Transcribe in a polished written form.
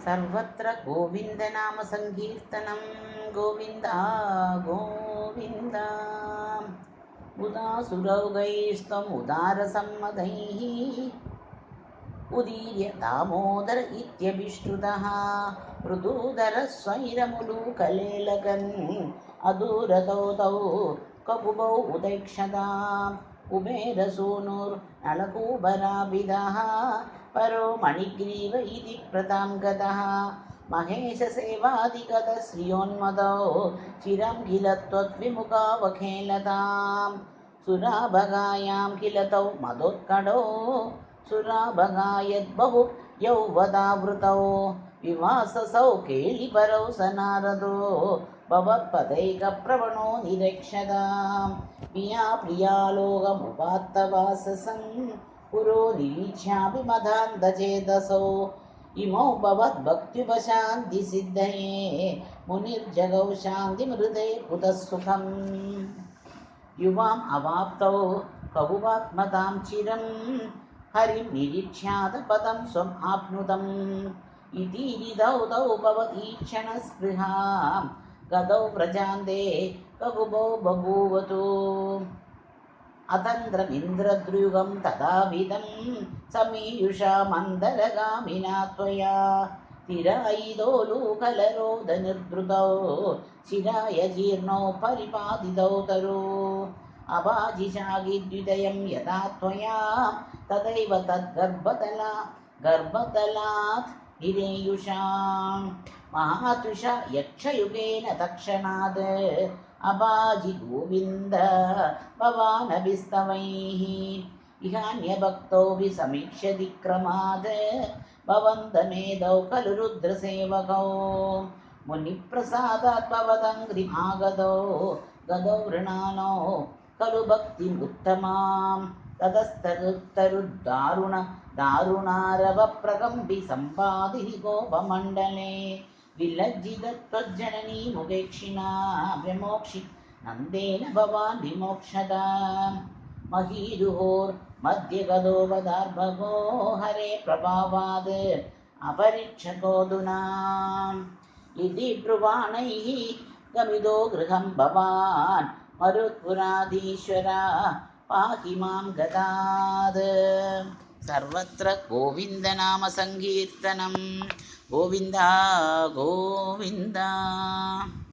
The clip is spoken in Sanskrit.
सर्वत्र गोविन्दनामसङ्कीर्तनं गोविन्द गोविन्द उदासुरौगैस्तमुदारसम्मतैः उदीर्य दामोदर इत्यभिष्टुतः ऋतूधरस्वैरमुलूकलेलकन् अदूरतौ तौ ककुबौ उदैक्षताम् कुबेरसूनुर्नलकूबराभिदः परो मणिग्रीव इति प्रतां गतः महेशसेवादिगतः श्रियोन्मदौ चिरं किल त्वद्विमुखावखेलताम् सुराभगायां किल तौ मदोत्कटौ सुराभगायद्बहु यौवदावृतौ विवाससौ केलिपरौ स नारदो भवत्पदैकप्रवणो निरक्षताम् प्रिया प्रियालोकमुपात्तवाससं पुरो निरीक्ष्यापि मदान्धचेतसौ इमौ भवद्भक्त्युपशान्तिसिद्धये मुनिर्जगौ शान्तिमृते कुतः सुखम् युवाम् अवाप्तौ कहुवात्मतां चिरं हरिं निरीक्ष्यातपदं स्वम् आप्नुतम् इतीरितौ तौ भवतीक्षणस्पृहां गतौ प्रजान्ते ककुबौ बभूवतु अतन्द्रमिन्द्रद्रुगं तदाविदं समीयुषा मन्दरगामिना त्वया तिरायिदोलूकलरोदनिर्धृतौ शिराय जीर्णौ परिपादितौ तरु अभाजिषागिद्विदयं यथा त्वया तदैव गर्भतलात् हिरेयुषां महातुषा यक्षयुगेन तत्क्षणात् अभाजि गोविन्द भवानभिस्तवैः इहान्यभक्तोऽपि समीक्ष्यति क्रमात् भवन्तमेदौ खलु रुद्रसेवकौ मुनिप्रसादात् भवदङ्घ्रिमागतौ गदौ वृणानौ खलु भक्तिमुत्तमां दारुणारवप्रकम्पि सम्पादिनि गोपमण्डले विलज्जितत्वज्जननी मुखेक्षिणा विमोक्षि नन्देन भवान् विमोक्षता महीरुहोर्मध्ये वदार्भगो हरे प्रभावाद् अपरीक्षकोऽधुना इति ब्रुवाणैः गमिदो गृहं भवान् मरुत्पुराधीश्वर पाहि मां गतात् सर्वत्र गोविन्दनामसङ्कीर्तनं गोविन्द गोविन्द